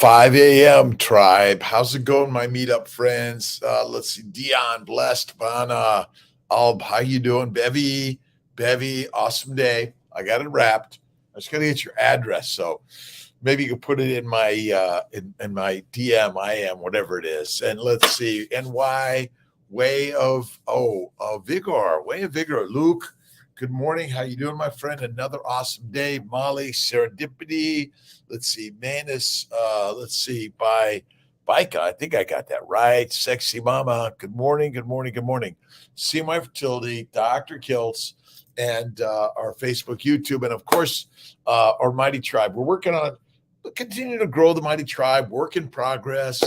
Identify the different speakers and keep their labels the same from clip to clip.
Speaker 1: 5 a.m. tribe. How's it going, my meetup friends? Let's see. Dion, blessed, Bana, Alb, how you doing? Bevy, awesome day. I got it wrapped. I just got to get your address. So maybe you can put it in my in my DM, IM, whatever it is. And let's see. NY, Way of Vigor. Luke, good morning. How you doing, my friend? Another awesome day. Molly, Serendipity. Let's see. Manus, let's see. By Bika. I think I got that right. Sexy Mama. Good morning. CNY Fertility, Dr.Kiltz, and our Facebook, YouTube, and of course, our Mighty Tribe. We're working on continue to grow the Mighty Tribe, work in progress.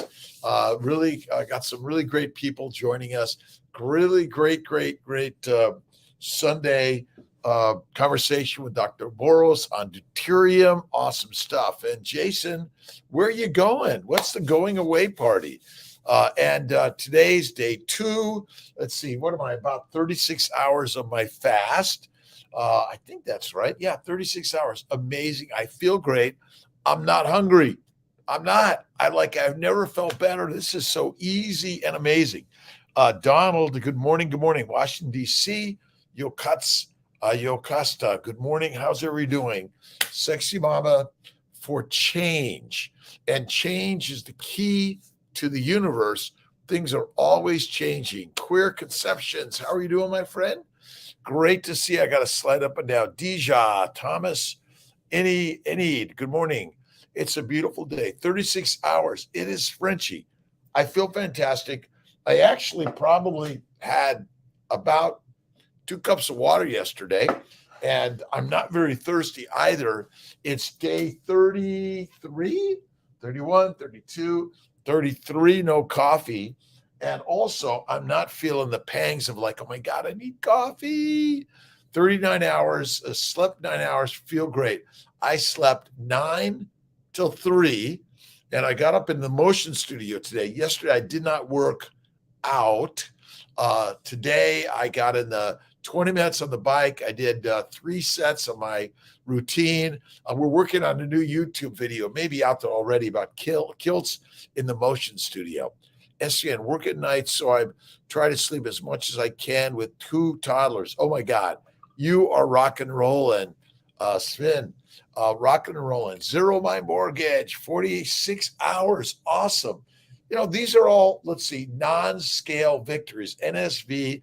Speaker 1: Really got some really great people joining us. Really great Sunday conversation with Dr. Boros on deuterium. Awesome stuff. And Jason, where are you going? What's the going away party? And today's day 2. Let's see, what am I, about 36 hours of my fast? I think that's right. Yeah, 36 hours. Amazing. I feel great. I'm not hungry. I've never felt better. This is so easy and amazing. Donald, good morning. Washington, D.C. Yocasta, good morning. How's everybody doing? Sexy Mama, for change. And change is the key to the universe. Things are always changing. Queer Conceptions, how are you doing, my friend? Great to see you. I got to slide up and down. Deja, Thomas, Enid, good morning. It's a beautiful day. 36 hours. It is Frenchy. I feel fantastic. I actually probably had about 2 cups of water yesterday, and I'm not very thirsty either. It's day 33, 31, 32, 33, no coffee. And also, I'm not feeling the pangs of like, oh my God, I need coffee. 39 hours, slept 9 hours, feel great. I slept 9 till 3, and I got up in the motion studio today. Yesterday, I did not work out. Today, I got in the 20 minutes on the bike. I did 3 sets of my routine. We're working on a new YouTube video, maybe out there already, about Kiltz in the motion studio. SCN, work at night, so I try to sleep as much as I can with 2 toddlers. Oh my God, you are rock and rolling, Sven. Rock and rolling. Zero My Mortgage, 46 hours. Awesome. These are all, let's see, non-scale victories. NSV,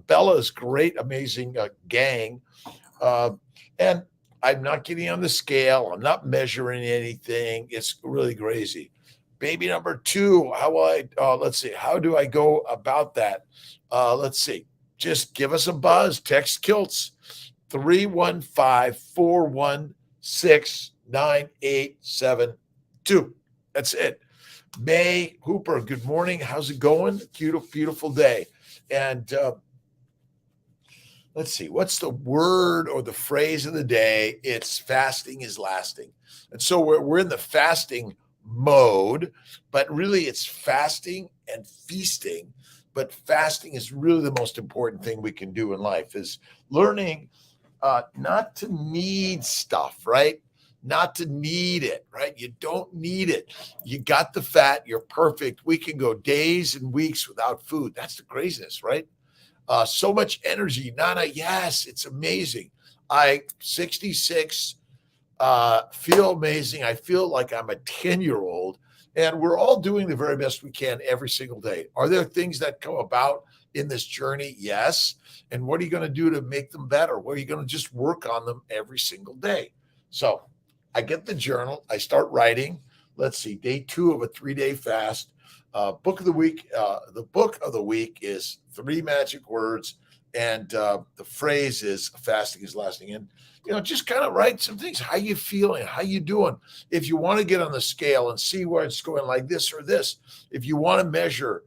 Speaker 1: Bella's great, amazing gang. And I'm not getting on the scale. I'm not measuring anything. It's really crazy. Baby number 2, let's see, how do I go about that? Let's see, just give us a buzz. Text Kiltz, 315-416-9872. That's it. May Hooper, good morning. How's it going? Beautiful day. And let's see, what's the word or the phrase of the day? It's fasting is lasting. And so we're in the fasting mode, but really it's fasting and feasting. But fasting is really the most important thing we can do in life, is learning not to need stuff, right? Not to need it, right? You don't need it. You got the fat. You're perfect. We can go days and weeks without food. That's the craziness, right? So much energy. Nana, yes, it's amazing. 66, feel amazing. I feel like I'm a 10-year-old, and we're all doing the very best we can every single day. Are there things that come about in this journey? Yes. And what are you going to do to make them better? What are you going to just work on them every single day? So I get the journal. I start writing. Let's see, day 2 of a 3-day fast. Book of the week. The book of the week is 3 magic words, and the phrase is fasting is lasting. And just kind of write some things. How you feeling? How you doing? If you want to get on the scale and see where it's going, like this or this. If you want to measure.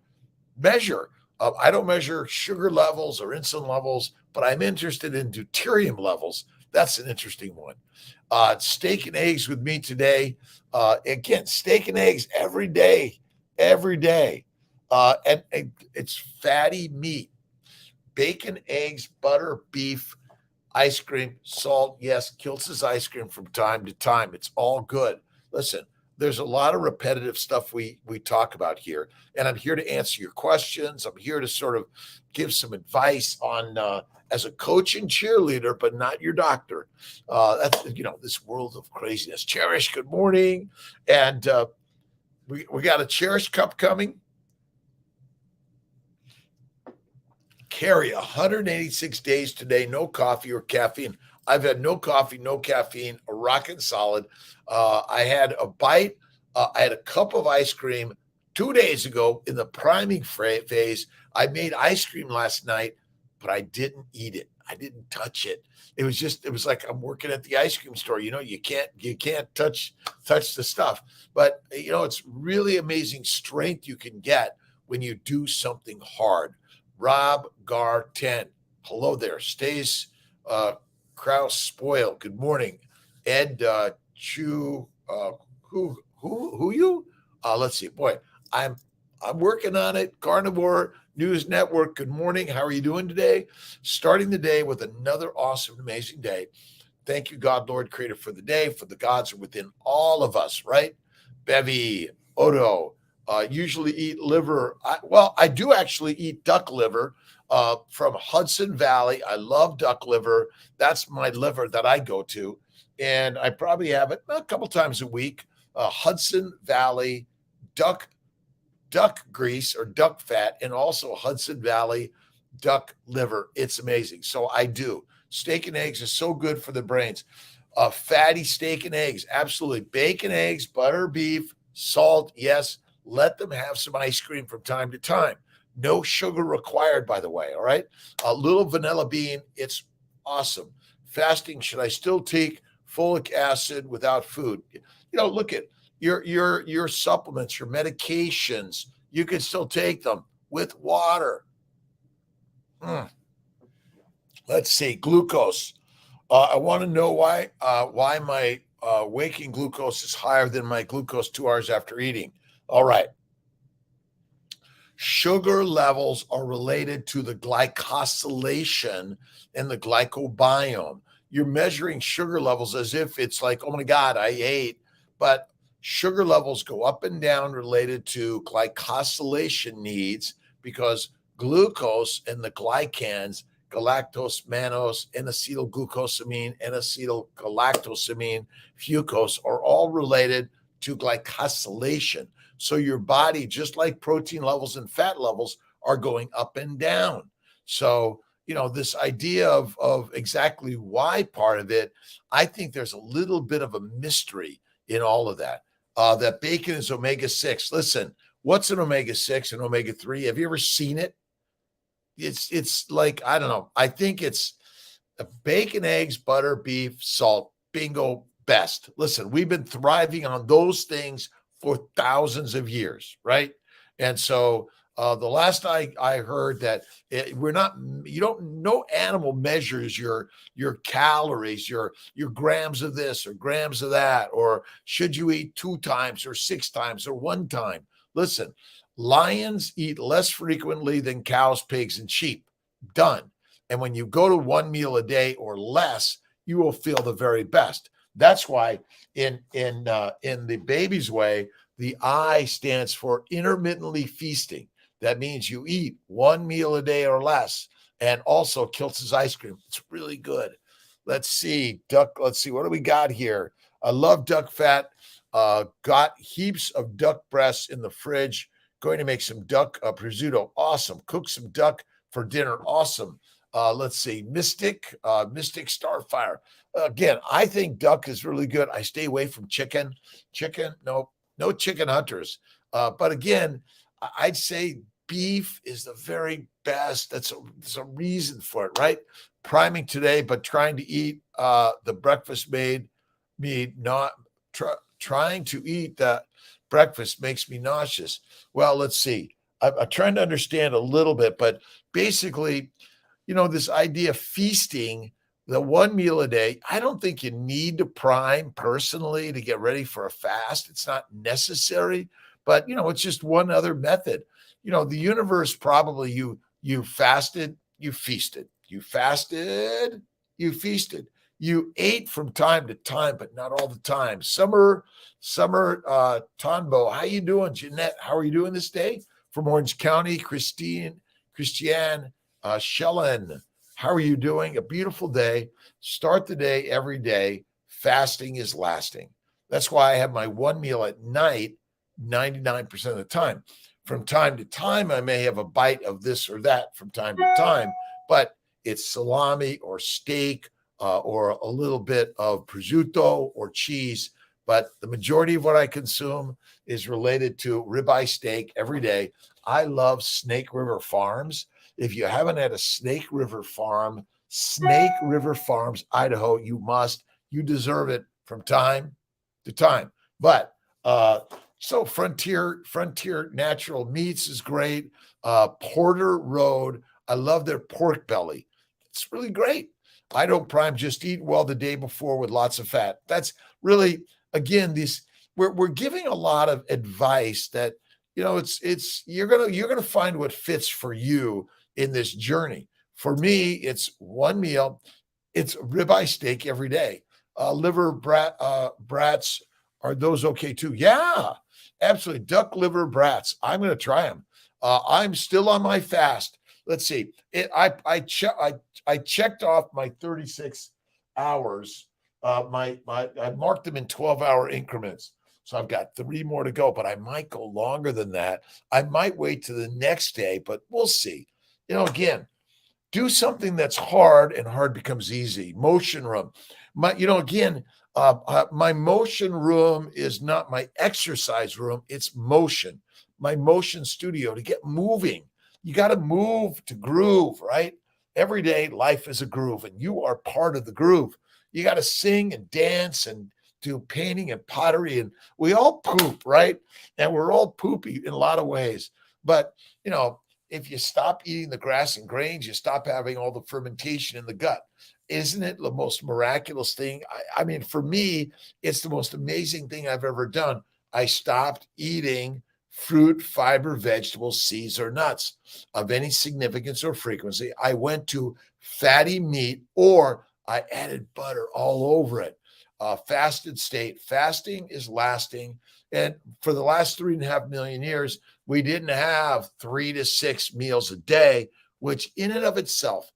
Speaker 1: I don't measure sugar levels or insulin levels, but I'm interested in deuterium levels. That's an interesting one. Steak and eggs with me today. Again, steak and eggs every day. And it's fatty meat. Bacon, eggs, butter, beef, ice cream, salt. Yes, Kiltz's ice cream from time to time. It's all good. Listen, there's a lot of repetitive stuff we talk about here, and I'm here to answer your questions. I'm here to sort of give some advice on as a coach and cheerleader, but not your doctor. That's this world of craziness. Cherish, good morning, and we got a Cherish cup coming. Carrie, 186 days today, no coffee or caffeine. I've had no coffee, no caffeine, a rockin' solid. I had a bite. I had a cup of ice cream 2 days ago in the priming phase. I made ice cream last night, but I didn't eat it. I didn't touch it. It was like I'm working at the ice cream store. You can't touch the stuff. But it's really amazing strength you can get when you do something hard. Rob Gar 10. Hello there. Stace Kraus Spoil. Good morning. Ed Chu. Who you? Let's see. Boy, I'm working on it. Carnivore News Network. Good morning. How are you doing today? Starting the day with another awesome, amazing day. Thank you, God, Lord, Creator, for the day. For the gods are within all of us, right? Bevy, Odo. Usually eat liver. I do actually eat duck liver from Hudson Valley. I love duck liver. That's my liver that I go to. And I probably have it a couple times a week. Hudson Valley duck grease or duck fat, and also Hudson Valley duck liver. It's amazing. So I do. Steak and eggs is so good for the brains. Fatty steak and eggs. Absolutely. Bacon, eggs, butter, beef, salt. Yes. Let them have some ice cream from time to time. No sugar required, by the way. All right. A little vanilla bean. It's awesome. Fasting. Should I still take folic acid without food? Look at your supplements, your medications. You can still take them with water. Let's see. Glucose. I want to know why my waking glucose is higher than my glucose 2 hours after eating. All right. Sugar levels are related to the glycosylation and the glycobiome. You're measuring sugar levels as if it's like, oh my God, I ate. But sugar levels go up and down related to glycosylation needs, because glucose and the glycans, galactose, mannose, N-acetylglucosamine, N-acetylgalactosamine, fucose, are all related to glycosylation. So your body, just like protein levels and fat levels, are going up and down. So, this idea of exactly why part of it, I think there's a little bit of a mystery in all of that. That bacon is omega-6. Listen, what's an omega-6 and omega-3? Have you ever seen it? It's like, I don't know. I think it's bacon, eggs, butter, beef, salt. Bingo, best. Listen, we've been thriving on those things for thousands of years, right? And so the last I heard that no animal measures your calories, your grams of this or grams of that, or should you eat 2 times or 6 times or 1 time. Listen, lions eat less frequently than cows, pigs, and sheep. Done. And when you go to 1 meal a day or less, you will feel the very best. That's why in the baby's way, the I stands for intermittently feasting. That means you eat 1 meal a day or less. And also Kiltz's ice cream. It's really good. Let's see. Let's see. What do we got here? I love duck fat. Got heaps of duck breasts in the fridge. Going to make some duck prosciutto. Awesome. Cook some duck for dinner. Awesome. Let's see. Mystic Starfire. Again, I think duck is really good. I stay away from chicken. No chicken hunters. But again, I'd say beef is the very best. There's a reason for it, right? Priming today, but trying to eat the breakfast made me not trying to eat that breakfast makes me nauseous. Well, let's see. I'm trying to understand a little bit, but basically, this idea of feasting, the 1 meal a day, I don't think you need to prime personally to get ready for a fast. It's not necessary, but it's just one other method. The universe probably you fasted, you feasted. You fasted, you feasted. You ate from time to time, but not all the time. Summer Tonbo, how you doing? Jeanette, how are you doing this day? From Orange County, Christiane, Shellen, how are you doing? A beautiful day. Start the day every day. Fasting is lasting. That's why I have my one meal at night 99% of the time. From time to time, I may have a bite of this or that from time to time, but it's salami or steak or a little bit of prosciutto or cheese. But the majority of what I consume is related to ribeye steak every day. I love Snake River Farms. If you haven't had a Snake River Farms, Idaho, you must. You deserve it from time to time. But so Frontier Natural Meats is great. Porter Road, I love their pork belly. It's really great. I don't prime, just eat well the day before with lots of fat. That's really, again, we're giving a lot of advice that, it's you're gonna find what fits for you in this journey. For me, it's one meal. It's ribeye steak every day. Liver brats, are those okay too? Yeah, absolutely. Duck liver brats. I'm going to try them. I'm still on my fast. Let's see. I checked off my 36 hours. I marked them in 12-hour increments. So I've got 3 more to go, but I might go longer than that. I might wait to the next day, but we'll see. Again, do something that's hard, and hard becomes easy. Motion room. My motion room is not my exercise room. It's motion. My motion studio to get moving. You got to move to groove, right? Every day, life is a groove, and you are part of the groove. You got to sing and dance and do painting and pottery, and we all poop, right? And we're all poopy in a lot of ways. But, if you stop eating the grass and grains, you stop having all the fermentation in the gut. Isn't it the most miraculous thing? I mean, for me, it's the most amazing thing I've ever done. I stopped eating fruit, fiber, vegetables, seeds, or nuts of any significance or frequency. I went to fatty meat, or I added butter all over it. Fasted state. Fasting is lasting. And for the last 3.5 million years, we didn't have 3 to 6 meals a day, which in and of itself,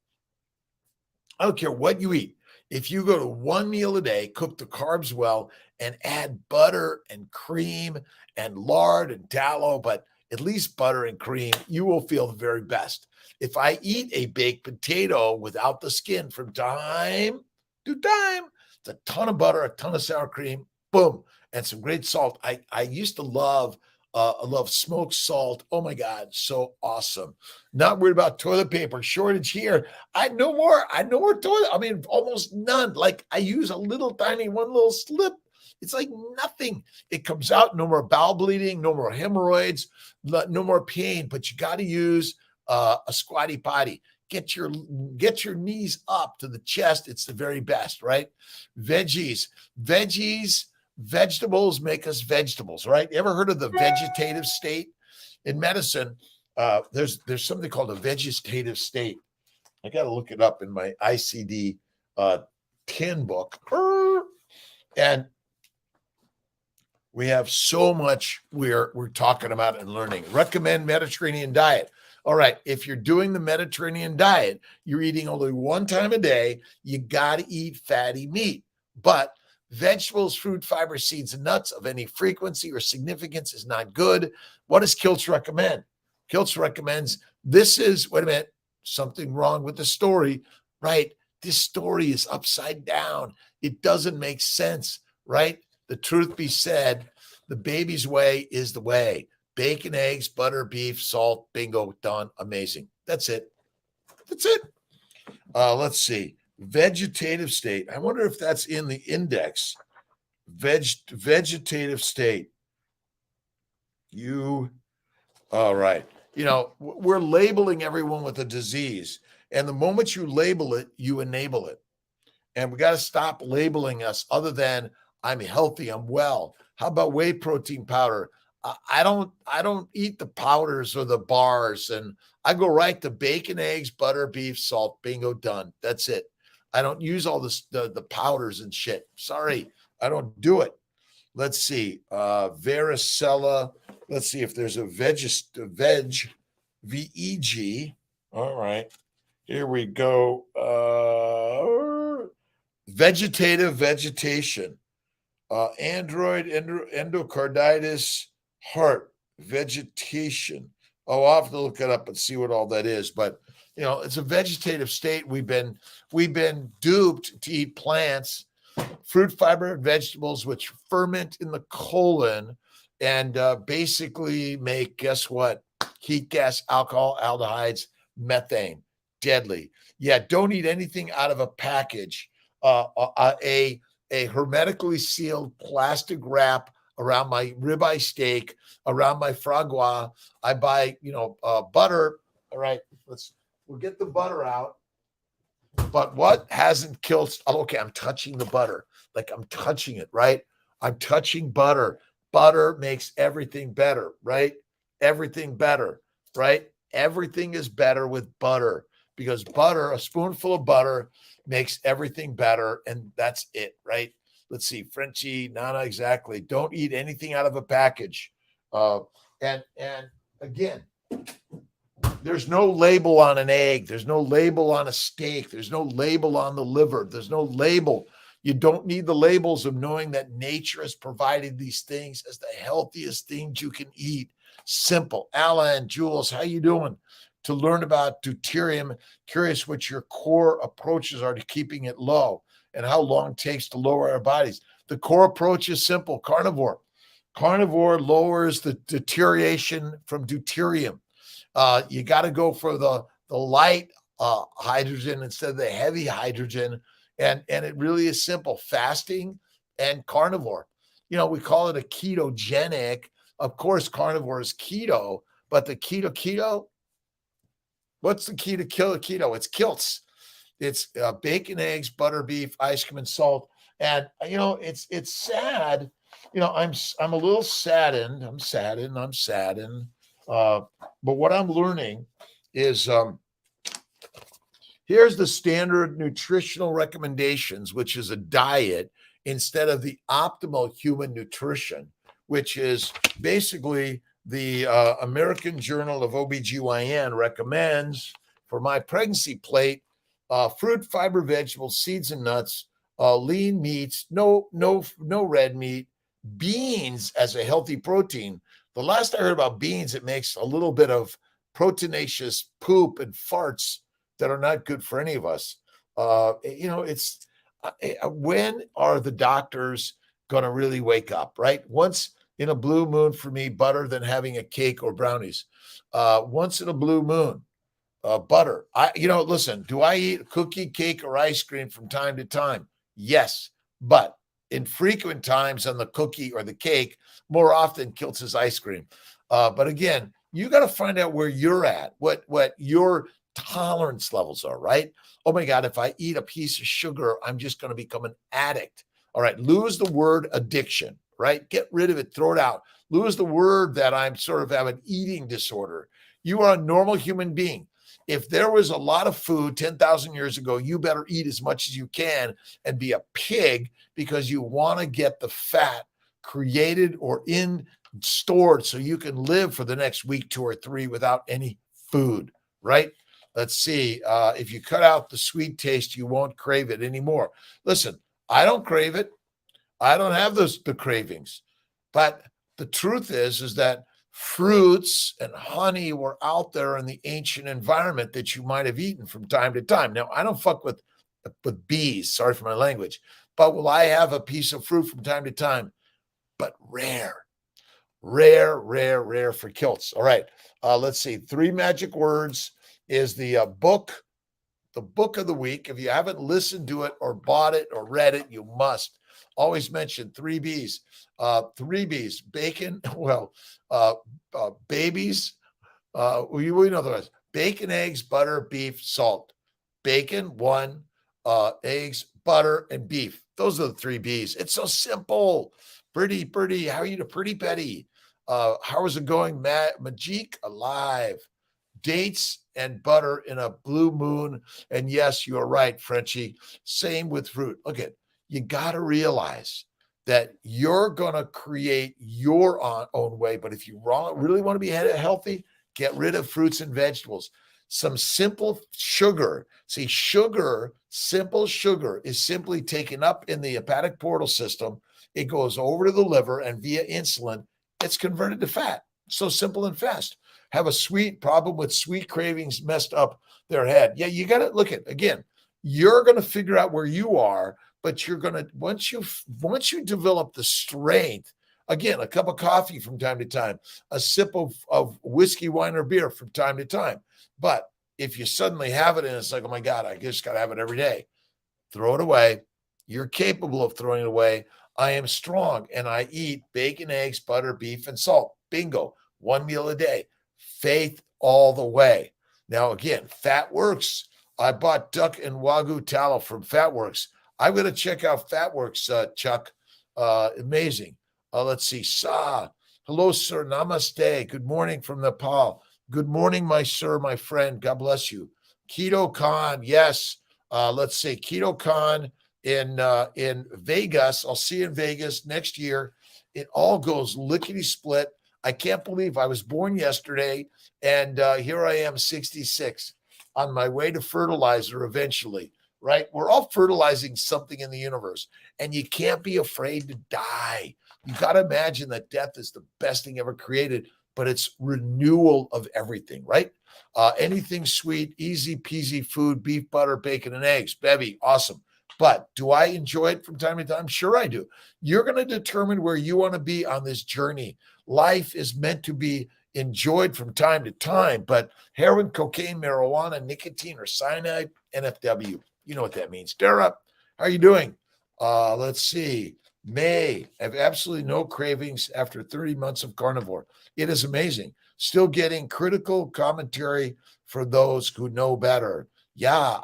Speaker 1: I don't care what you eat. If you go to 1 meal a day, cook the carbs well, and add butter and cream and lard and tallow, but at least butter and cream, you will feel the very best. If I eat a baked potato without the skin from time to time, it's a ton of butter, a ton of sour cream, boom, and some great salt. I used to love smoked salt. Oh my God, so awesome. Not worried about toilet paper shortage here. I no more toilet. I mean, almost none. Like I use a little tiny one little slip. It's like nothing. It comes out. No more bowel bleeding. No more hemorrhoids. No more pain. But you got to use a squatty potty. Get your knees up to the chest. It's the very best, right? Veggies. Vegetables make us vegetables, right? You ever heard of the vegetative state? In medicine, there's something called a vegetative state. I got to look it up in my ICD 10 book. And we have so much we're talking about and learning. Recommend Mediterranean diet. All right, if you're doing the Mediterranean diet, you're eating only one time a day, you got to eat fatty meat. But vegetables, fruit, fiber, seeds, and nuts of any frequency or significance is not good. What does Kiltz recommend? Kiltz recommends wait a minute, something wrong with the story, right? This story is upside down. It doesn't make sense, right? The truth be said, the baby's way is the way. Bacon, eggs, butter, beef, salt, bingo, done. Amazing. That's it. Let's see. Vegetative state. I wonder if that's in the index. Vegetative state. All right. We're labeling everyone with a disease. And the moment you label it, you enable it. And we got to stop labeling us other than I'm healthy, I'm well. How about whey protein powder? I don't eat the powders or the bars, and I go right to bacon, eggs, butter, beef, salt, bingo, done. That's it. I don't use all this, the powders and shit. Sorry, I don't do it. Let's see. Varicella. Let's see if there's a veg, VEG. All right. Here we go. Vegetative vegetation. Android, endocarditis, heart, vegetation. Oh, I'll have to look it up and see what all that is. But it's a vegetative state. We've been duped to eat plants, fruit, fiber, and vegetables, which ferment in the colon and basically make, guess what? Heat gas, alcohol, aldehydes, methane. Deadly. Yeah, don't eat anything out of a package. A hermetically sealed plastic wrap around my ribeye steak, around my foie gras. I buy, butter. All right, we'll get the butter out. But what hasn't killed? Okay, I'm touching the butter. Like I'm touching it, right? I'm touching butter. Butter makes everything better, right? Everything better, right? Everything is better with butter because butter, a spoonful of butter makes everything better. And that's it, right? Let's see. Frenchie, Nana, exactly. Don't eat anything out of a package. And again, there's no label on an egg. There's no label on a steak. There's no label on the liver. There's no label. You don't need the labels of knowing that nature has provided these things as the healthiest things you can eat. Simple. Alan, Jules, how you doing? To learn about deuterium, curious what your core approaches are to keeping it low and how long it takes to lower our bodies. The core approach is simple. Carnivore. Carnivore lowers the deterioration from deuterium. You got to go for the light hydrogen instead of the heavy hydrogen. And it really is simple. Fasting and carnivore. We call it a ketogenic. Of course, carnivore is keto, but the keto, what's the key to keto? It's Kiltz. It's bacon, eggs, butter, beef, ice cream, and salt. And, it's sad. I'm a little saddened. I'm saddened. But what I'm learning is here's the standard nutritional recommendations, which is a diet instead of the optimal human nutrition, which is basically the American Journal of OBGYN recommends for my pregnancy plate, fruit, fiber, vegetables, seeds and nuts, lean meats, no red meat, beans as a healthy protein. The last I heard about beans, it makes a little bit of proteinaceous poop and farts that are not good for any of us. It's when are the doctors going to really wake up, right? Once in a blue moon, for me, butter than having a cake or brownies. Once in a blue moon, butter. Listen, do I eat cookie, cake, or ice cream from time to time? Yes, but in frequent times on the cookie or the cake, more often Kiltz's ice cream. But again, you got to find out where you're at, what your tolerance levels are, right? Oh my God, if I eat a piece of sugar, I'm just going to become an addict. All right, lose the word addiction, right? Get rid of it, throw it out. Lose the word that I'm sort of have an eating disorder. You are a normal human being. If there was a lot of food 10,000 years ago, you better eat as much as you can and be a pig because you want to get the fat created or stored so you can live for the next week, 2 or 3 without any food, right? Let's see. If you cut out the sweet taste, you won't crave it anymore. Listen, I don't crave it. I don't have the cravings. But the truth is that fruits and honey were out there in the ancient environment that you might have eaten from time to time. Now, I don't fuck with bees. Sorry for my language. But will I have a piece of fruit from time to time? But rare for Kiltz. All right. Let's see. 3 magic words is the book of the week. If you haven't listened to it or bought it or read it, you must. Always mention 3 B's. 3 B's, bacon, babies. We know the rest. Bacon, eggs, butter, beef, salt. Bacon, 1, eggs, butter, and beef. Those are the 3 B's. It's so simple. Pretty, how are you, the pretty Betty? How is it going, Majik? Alive. dates and butter in a blue moon. And yes, you're right, Frenchie. Same with fruit. Look at, you got to realize that you're going to create your own way. But if you really want to be healthy, get rid of fruits and vegetables. Some simple sugar. See, simple sugar is simply taken up in the hepatic portal system. It goes over to the liver, and via insulin, it's converted to fat. So simple and fast. Have a sweet problem with sweet cravings messed up their head. Yeah, you got to look at, again, you're going to figure out where you are, but you're going to, once you develop the strength, again, a cup of coffee from time to time, a sip of whiskey, wine, or beer from time to time. But if you suddenly have it and it's like, oh my God, I just got to have it every day, throw it away. You're capable of throwing it away. I am strong and I eat bacon, eggs, butter, beef, and salt. Bingo. One meal a day. Faith all the way. Now, again, Fat Works. I bought duck and wagyu tallow from Fat Works. I'm going to check out Fat Works, Chuck. Amazing. Let's see. Hello, sir. Namaste. Good morning from Nepal. Good morning, my sir, my friend. God bless you. Keto Con. Yes. Let's see. Keto Con in Vegas. I'll see you in Vegas next year. It all goes lickety split. I can't believe I was born yesterday, and here I am, 66, on my way to fertilizer eventually, right? We're all fertilizing something in the universe, and you can't be afraid to die. You got to imagine that death is the best thing ever created, but it's renewal of everything, right? Anything sweet, easy peasy food, beef, butter, bacon, and eggs. Bevy, awesome. But do I enjoy it from time to time? Sure I do. You're going to determine where you want to be on this journey. Life is meant to be enjoyed from time to time, but heroin, cocaine, marijuana, nicotine, or cyanide, NFW. You know what that means. Dara, how are you doing? Let's see. May. I have absolutely no cravings after 30 months of carnivore. It is amazing. Still getting critical commentary for those who know better. Yeah,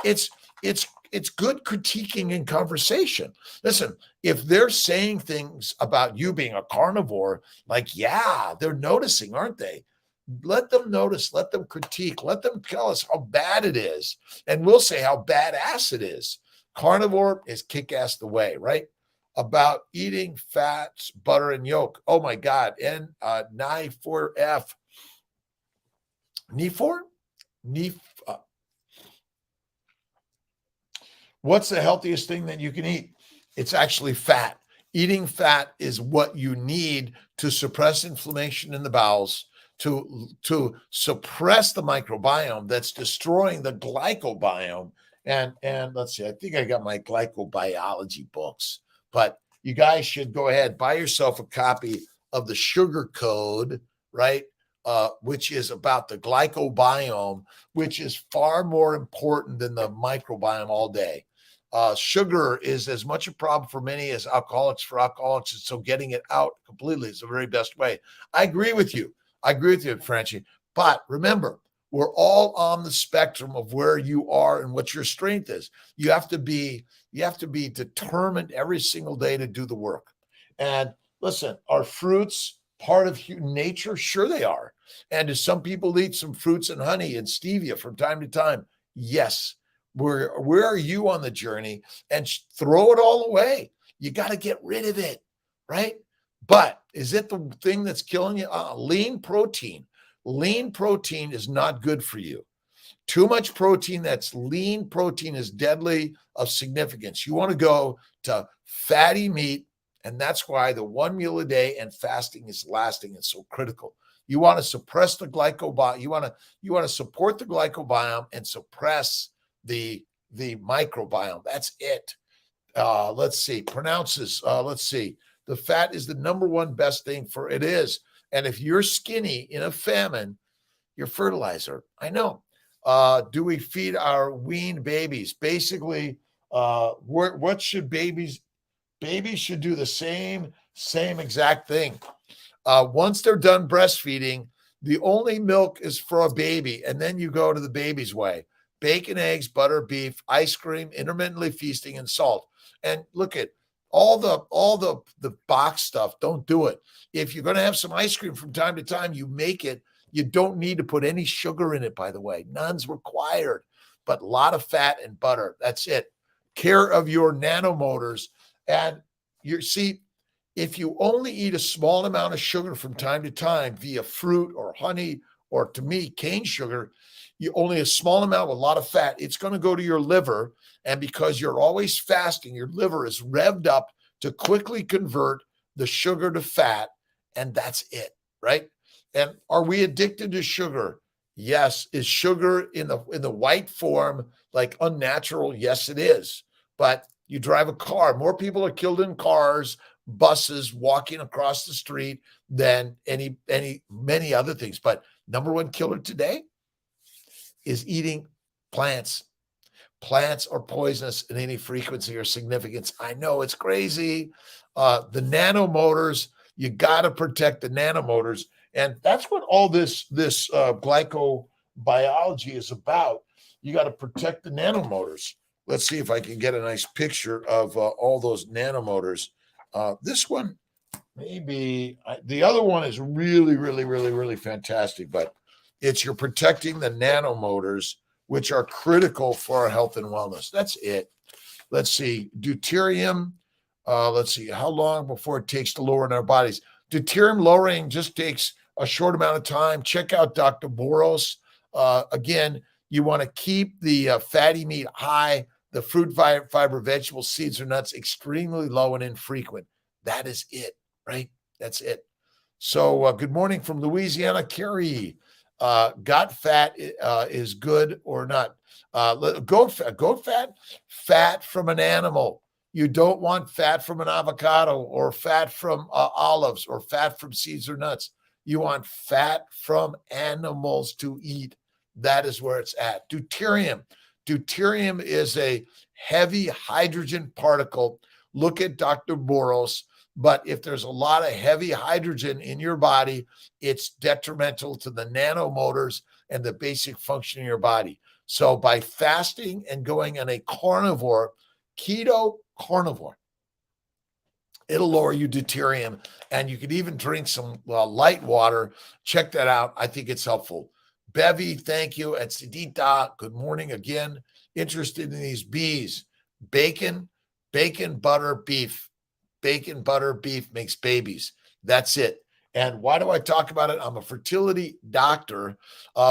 Speaker 1: it's good critiquing and conversation. Listen, if they're saying things about you being a carnivore, like, yeah, they're noticing, aren't they? Let them notice, let them critique, let them tell us how bad it is. And we'll say how badass it is. Carnivore is kick-ass the way, right? About eating fats, butter, and yolk. Oh my God. And N4F. N4? What's the healthiest thing that you can eat? It's actually fat. Eating fat is what you need to suppress inflammation in the bowels, to suppress the microbiome that's destroying the glycobiome. And let's see, I think I got my glycobiology books, but you guys should go ahead, buy yourself a copy of the Sugar Code, right? Which is about the glycobiome, which is far more important than the microbiome all day. Sugar is as much a problem for many as alcoholics for alcoholics. And so getting it out completely is the very best way. I agree with you. Francie. But remember, we're all on the spectrum of where you are and what your strength is. You have to be determined every single day to do the work. And listen, are fruits part of nature? Sure they are. And do some people eat some fruits and honey and stevia from time to time? Yes. Where are you on the journey? And throw it all away. You got to get rid of it, right? But is it the thing that's killing you? Lean protein. Lean protein is not good for you. Too much protein that's lean protein is deadly of significance. You want to go to fatty meat, and that's why the one meal a day and fasting is lasting and so critical. You want to suppress the glycobiome. You want to support the glycobiome and suppress the microbiome. That's it. Let's see. Let's see. The fat is the number one best thing for it is. And if you're skinny in a famine, you're fertilizer. I know. Do we feed our weaned babies? Basically, what should babies should do the same exact thing. Once they're done breastfeeding, the only milk is for a baby, and then you go to the baby's way. Bacon, eggs, butter, beef, ice cream, intermittently feasting, and salt. And look at all the box stuff. Don't do it. If you're going to have some ice cream from time to time, you make it You don't need to put any sugar in it, by the way. None's required, but a lot of fat and butter. That's it. Care of your nanomotors. And you see, if you only eat a small amount of sugar from time to time via fruit or honey, or to me, cane sugar, you only a small amount with a lot of fat, it's going to go to your liver. And because you're always fasting, your liver is revved up to quickly convert the sugar to fat. And that's it, right? And are we addicted to sugar? Yes. Is sugar in the white form like unnatural? Yes, it is. But you drive a car. More people are killed in cars, buses, walking across the street than many other things. But number one killer today is eating plants. Plants are poisonous in any frequency or significance. I know it's crazy. The nanomotors, you got to protect the nanomotors. And that's what all this glycobiology is about. You got to protect the nanomotors. Let's see if I can get a nice picture of all those nanomotors. This one, maybe the other one is really, really, really, really fantastic, but it's you're protecting the nanomotors, which are critical for our health and wellness. That's it. Let's see. Deuterium. Let's see. How long before it takes to lower in our bodies? Deuterium lowering just takes a short amount of time. Check out Dr. Boros. Again, you want to keep the fatty meat high, the fruit, fiber, vegetables, seeds, or nuts extremely low and infrequent. That is it, right? That's it. So good morning from Louisiana, Carrie. Gut fat is good or not? Goat fat from an animal. You don't want fat from an avocado or fat from olives or fat from seeds or nuts. You want fat from animals to eat. That is where it's at. Deuterium. Deuterium is a heavy hydrogen particle. Look at Dr. Boros. But if there's a lot of heavy hydrogen in your body, it's detrimental to the nanomotors and the basic function of your body. So by fasting and going on a carnivore, keto carnivore, it'll lower your deuterium. And you can even drink some light water. Check that out. I think it's helpful. Bevy, thank you. And Sidita, good morning again. Interested in these bees. Bacon, butter, beef. Bacon, butter, beef makes babies. That's it. And why do I talk about it? I'm a fertility doctor.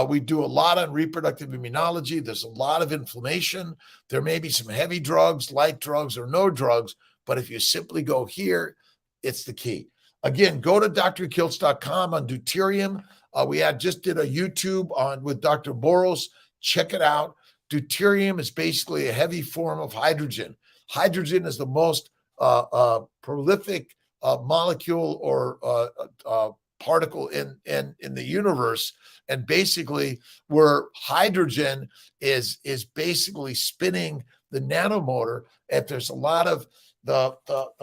Speaker 1: We do a lot on reproductive immunology. There's a lot of inflammation. There may be some heavy drugs, light drugs, or no drugs. But if you simply go here, it's the key. Again, go to drkiltz.com on deuterium. We just did a YouTube on with Dr. Boros. Check it out. Deuterium is basically a heavy form of hydrogen. Hydrogen is the most prolific molecule or particle in the universe, and basically where hydrogen is basically spinning the nanomotor. If there's a lot of the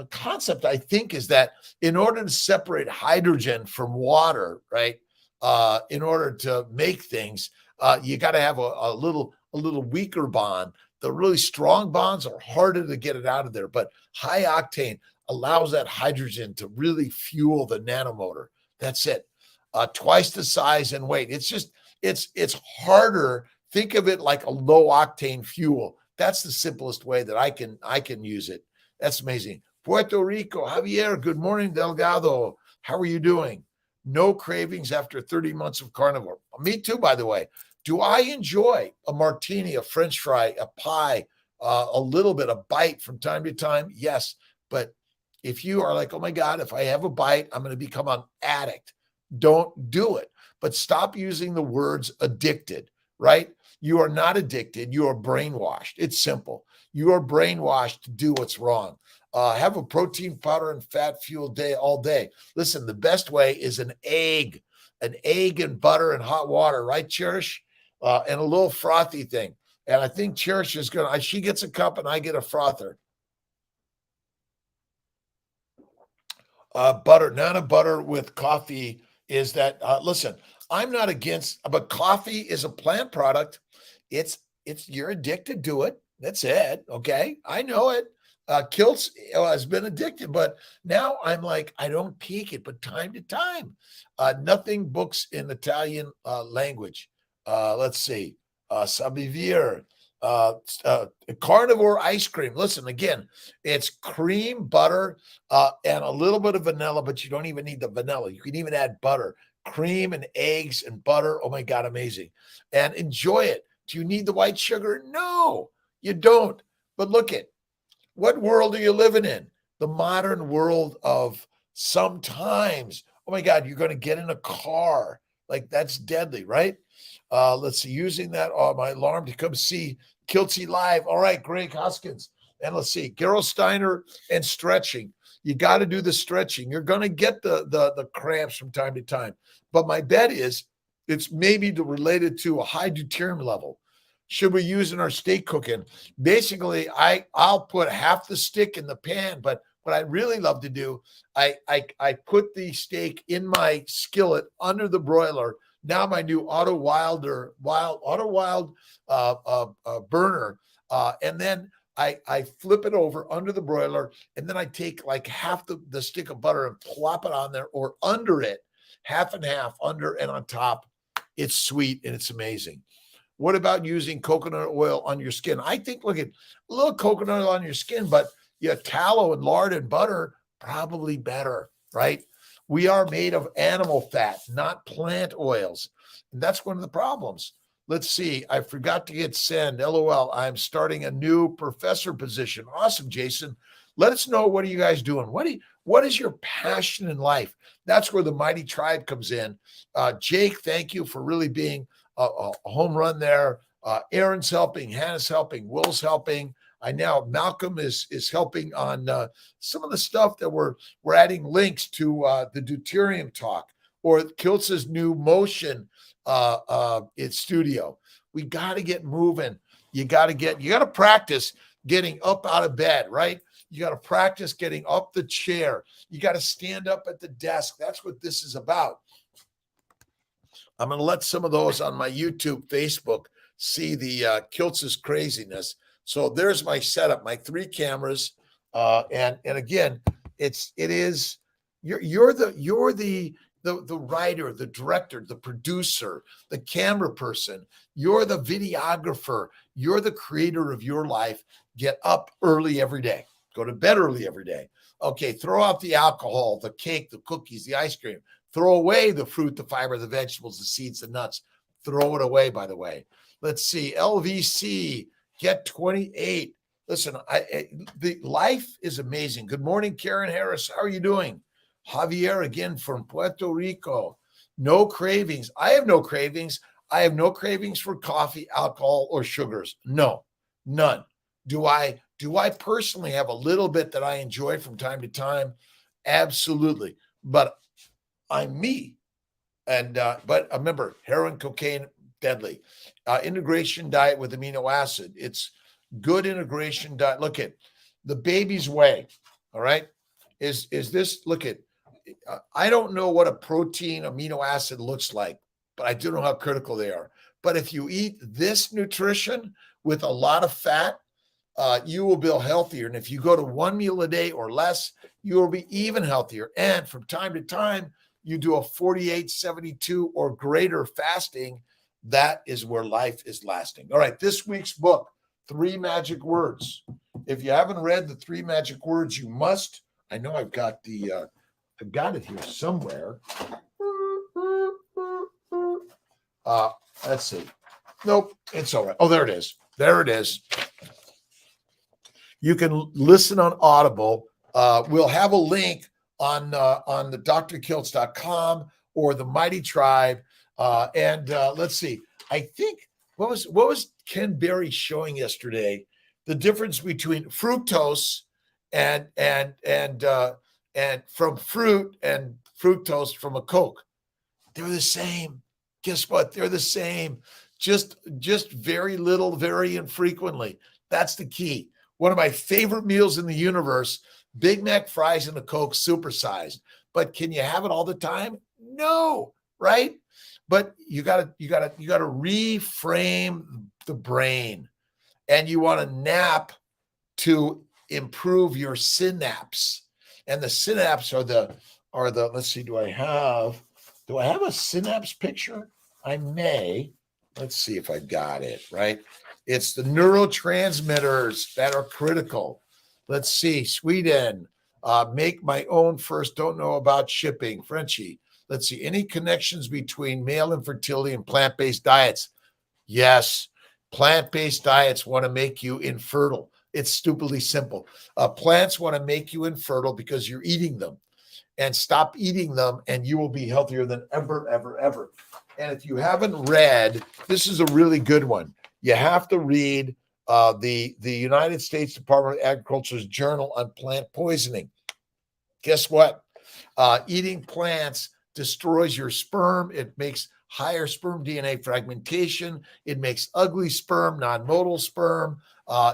Speaker 1: concept, I think, is that in order to separate hydrogen from water, right? In order to make things, you got to have a little weaker bond. The really strong bonds are harder to get it out of there, but high octane allows that hydrogen to really fuel the nanomotor. That's it. Twice the size and weight. It's harder. Think of it like a low octane fuel. That's the simplest way that I can use it. That's amazing. Puerto Rico, Javier, good morning, Delgado. How are you doing? No cravings after 30 months of carnivore. Me too, by the way. Do I enjoy a martini, a French fry, a pie, a little bit, a bite from time to time? Yes. But if you are like, oh my God, if I have a bite, I'm going to become an addict. Don't do it. But stop using the words addicted, right? You are not addicted. You are brainwashed. It's simple. You are brainwashed to do what's wrong. Have a protein powder and fat fuel day all day. Listen, the best way is an egg and butter and hot water, right, Cherish? And a little frothy thing. And I think Cherish is going to, she gets a cup and I get a frother. Butter, nana butter with coffee is that, listen, I'm not against, but coffee is a plant product. You're addicted to it. That's it. Okay. I know it. Kiltz has been addicted, but now I'm like, I don't peek it, but time to time. Nothing books in Italian language. Let's see. Sabivir, Carnivore Ice Cream. Listen, again, it's cream, butter, and a little bit of vanilla, but you don't even need the vanilla. You can even add butter, cream and eggs and butter. Oh my God, amazing. And enjoy it. Do you need the white sugar? No, you don't. But look at what world are you living in? The modern world of sometimes, oh my God, you're going to get in a car. Like that's deadly, right? Let's see, using that on my alarm to come see Kiltzy live. All right, Greg Hoskins. And let's see, Gerald Steiner and stretching. You got to do the stretching. You're going to get the cramps from time to time. But my bet is it's maybe related to a high deuterium level. Should we use in our steak cooking? Basically, I'll put half the stick in the pan, but what I really love to do, I put the steak in my skillet under the broiler. Now my new Auto Wild burner, and then I flip it over under the broiler, and then I take like half the stick of butter and plop it on there, or under it, half and half, under and on top. It's sweet and it's amazing. What about using coconut oil on your skin? I think, look at a little coconut oil on your skin, but yeah, tallow and lard and butter, probably better, right? We are made of animal fat, not plant oils. And that's one of the problems. Let's see. I forgot to hit send. LOL. I'm starting a new professor position. Awesome, Jason. Let us know, what are you guys doing? What is your passion in life? That's where the Mighty Tribe comes in. Jake, thank you for really being a home run there. Aaron's helping, Hannah's helping, Will's helping. Malcolm is helping on some of the stuff that we're adding links to the deuterium talk or Kiltz's new motion studio. We got to get moving. You got to practice getting up out of bed, right? You got to practice getting up the chair. You got to stand up at the desk. That's what this is about. I'm going to let some of those on my YouTube, Facebook see the Kiltz's craziness. So there's my setup, my 3 cameras, and again, you're the writer, the director, the producer, the camera person. You're the videographer. You're the creator of your life. Get up early every day. Go to bed early every day. Okay, throw out the alcohol, the cake, the cookies, the ice cream. Throw away the fruit, the fiber, the vegetables, the seeds, the nuts. Throw it away, by the way. Let's see. LVC, get 28. Listen, the life is amazing. Good morning, Karen Harris. How are you doing? Javier again from Puerto Rico. No cravings. I have no cravings. I have no cravings for coffee, alcohol, or sugars. No, none. Do I personally have a little bit that I enjoy from time to time? Absolutely. But I'm me. And but remember, heroin, cocaine, deadly. Integration diet with amino acid. It's good integration diet. Look at the baby's way. All right. Is this, look at, I don't know what a protein amino acid looks like, but I do know how critical they are. But if you eat this nutrition with a lot of fat, you will be healthier. And if you go to 1 meal a day or less, you will be even healthier. And from time to time, you do a 48, 72 or greater fasting. That is where life is lasting. All right. This week's book, 3 Magic Words. If you haven't read the 3 Magic Words, you must. I know I've got it here somewhere. Let's see. Nope. It's all right. Oh, there it is. There it is. You can listen on Audible. We'll have a link on the drkiltz.com or the Mighty Tribe. And let's see. I think what was Ken Berry showing yesterday? The difference between fructose and from fruit and fructose from a Coke. They're the same. Guess what? They're the same. Just very little, very infrequently. That's the key. One of my favorite meals in the universe, Big Mac fries and a Coke supersized. But can you have it all the time? No, right? But you gotta reframe the brain, and you want to nap to improve your synapse. And the synapse are the, let's see, do I have a synapse picture? I may. Let's see if I got it, right? It's the neurotransmitters that are critical. Let's see, Sweden, make my own first, don't know about shipping. Frenchie, let's see, any connections between male infertility and plant-based diets? Yes, plant-based diets want to make you infertile. It's stupidly simple. Plants want to make you infertile because you're eating them. And stop eating them, and you will be healthier than ever, ever, ever. And if you haven't read, this is a really good one. You have to read the United States Department of Agriculture's Journal on Plant Poisoning. Guess what? Eating plants destroys your sperm. It makes higher sperm DNA fragmentation. It makes ugly sperm, non-motile sperm.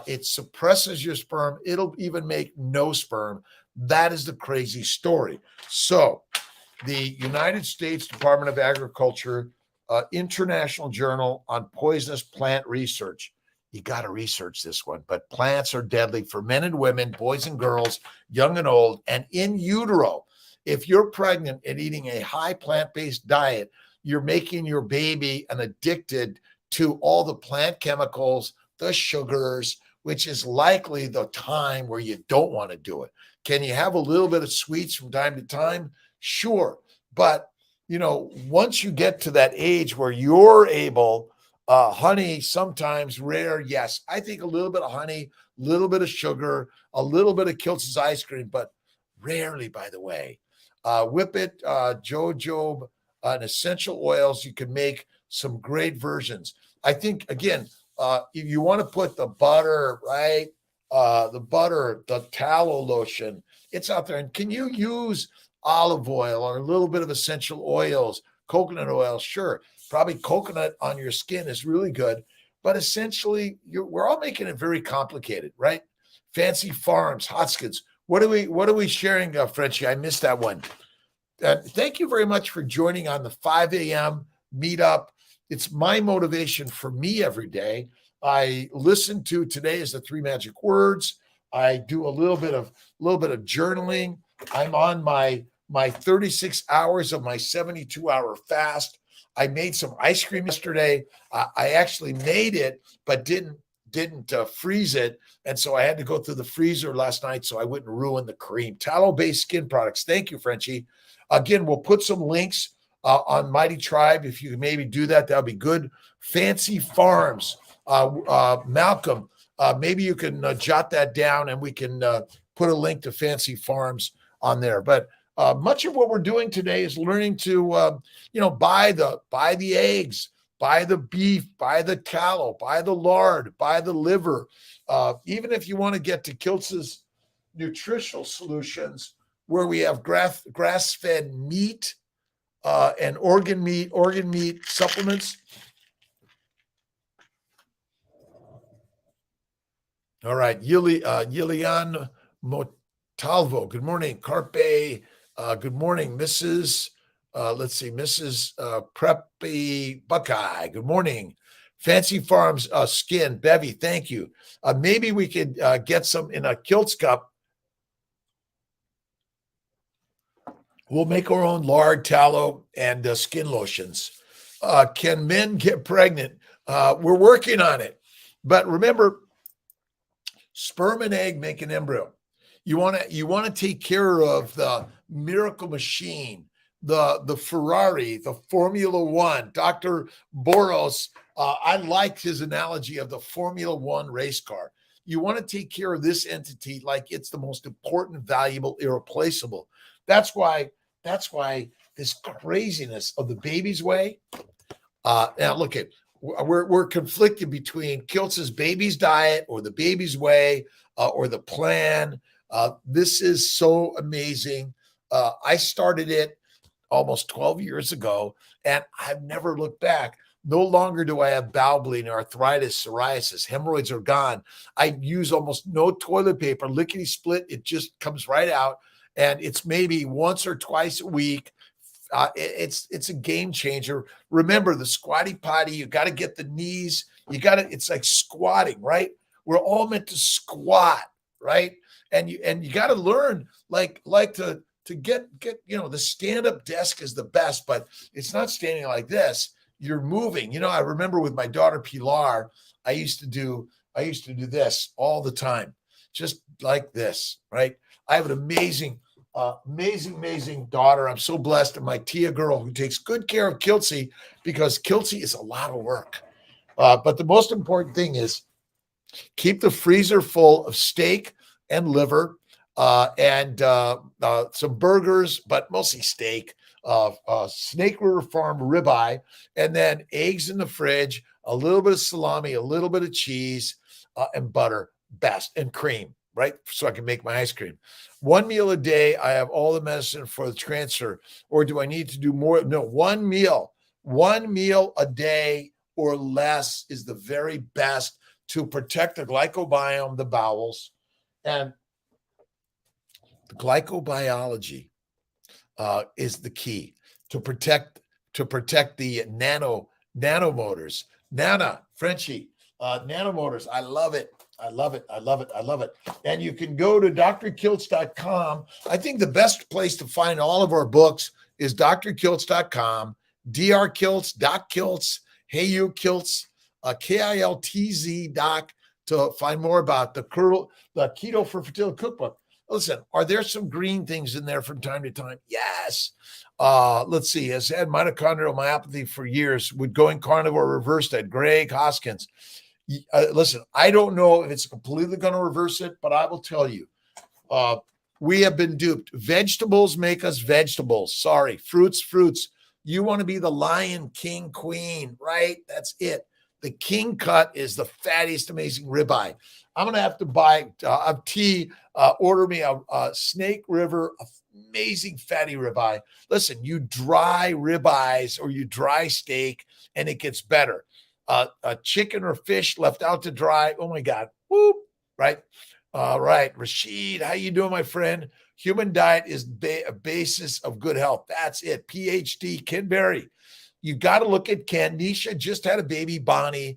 Speaker 1: It suppresses your sperm. It'll even make no sperm. That is the crazy story. So the United States Department of Agriculture, International Journal on Poisonous Plant Research. You got to research this one, but plants are deadly for men and women, boys and girls, young and old, and in utero. If you're pregnant and eating a high plant-based diet, you're making your baby an addicted to all the plant chemicals, the sugars, which is likely the time where you don't want to do it. Can you have a little bit of sweets from time to time? Sure. But, once you get to that age where you're able, honey, sometimes rare, yes. I think a little bit of honey, a little bit of sugar, a little bit of Kiltz's ice cream, but rarely, by the way. Whip it, jojoba, and essential oils. You can make some great versions. I think, again, if you want to put the butter, right? The tallow lotion, it's out there. And can you use olive oil or a little bit of essential oils, coconut oil? Sure. Probably coconut on your skin is really good. But essentially, we're all making it very complicated, right? Fancy Farms, hot skins. What are we sharing, Frenchie? I missed that one. Thank you very much for joining on the 5 a.m. meetup. It's my motivation for me every day. I listen to Today is the 3 Magic Words. I do a little bit of journaling. I'm on my 36 hours of my 72-hour fast. I made some ice cream yesterday. I actually made it, but didn't freeze it. And so I had to go through the freezer last night so I wouldn't ruin the cream. Tallow-based skin products. Thank you, Frenchie. Again, we'll put some links on Mighty Tribe. If you can maybe do that, that would be good. Fancy Farms. Malcolm, maybe you can jot that down and we can put a link to Fancy Farms on there. But much of what we're doing today is learning to, buy the eggs, buy the beef, buy the tallow, buy the lard, buy the liver. Even if you want to get to Kiltz's nutritional solutions, where we have grass-fed meat and organ meat supplements. All right, Yilian Montalvo. Good morning, Carpe. Good morning, Mrs. Mrs. Preppy Buckeye. Good morning, Fancy Farms Skin. Bevy, thank you. Maybe we could get some in a Kiltz cup. We'll make our own lard, tallow, and skin lotions. Can men get pregnant? We're working on it, but remember. Sperm and egg make an embryo. You want to take care of the miracle machine, the Ferrari, the Formula One. Dr. Boros, I liked his analogy of the Formula One race car. You want to take care of this entity like it's the most important, valuable, irreplaceable. That's why this craziness of the baby's way. Now look at. We're conflicted between Kiltz's baby's diet or the baby's way or the plan. This is so amazing. I started it almost 12 years ago, and I've never looked back. No longer do I have bowel bleeding, arthritis, psoriasis, hemorrhoids are gone. I use almost no toilet paper, lickety split. It just comes right out, and it's maybe once or twice a week. It's a game changer. Remember the squatty potty. You got to get the knees. It's like squatting, right? We're all meant to squat, right? And you got to learn like to get, the stand-up desk is the best, but it's not standing like this. You're moving. I remember with my daughter Pilar, I used to do this all the time, just like this, right? I have an amazing daughter. I'm so blessed. And my Tia girl who takes good care of Kiltzy, because Kiltzy is a lot of work. But the most important thing is keep the freezer full of steak and liver, and some burgers, but mostly steak, Snake River Farm ribeye, and then eggs in the fridge, a little bit of salami, a little bit of cheese, and butter, best, and cream, right? So I can make my ice cream. One meal a day, I have all the medicine for the cancer, or do I need to do more? No, one meal a day or less is the very best to protect the glycobiome, the bowels, and the glycobiology is the key to protect the nanomotors. Frenchie, nanomotors. I love it. And you can go to drkiltz.com. I think the best place to find all of our books is drkiltz.com, drkiltz, Doc Kiltz, Hey You Kiltz, KILTZ Doc, to find more about the Keto for Fertility Cookbook. Listen, are there some green things in there from time to time? Yes. Let's see. Has had mitochondrial myopathy for years. Would going carnivore reverse that? Greg Hoskins. Listen, I don't know if it's completely going to reverse it, but I will tell you, we have been duped. Vegetables make us vegetables. Sorry. Fruits. You want to be the lion, king, queen, right? That's it. The king cut is the fattiest, amazing ribeye. I'm going to have to buy a tea, order me a Snake River, amazing fatty ribeye. Listen, you dry ribeyes or you dry steak and it gets better. A chicken or fish left out to dry. Oh my God. Whoop. Right. All right. Rashid, how you doing, my friend? Human diet is a basis of good health. That's it. PhD, Ken Berry. You got to look at Ken. Nisha just had a baby, Bonnie.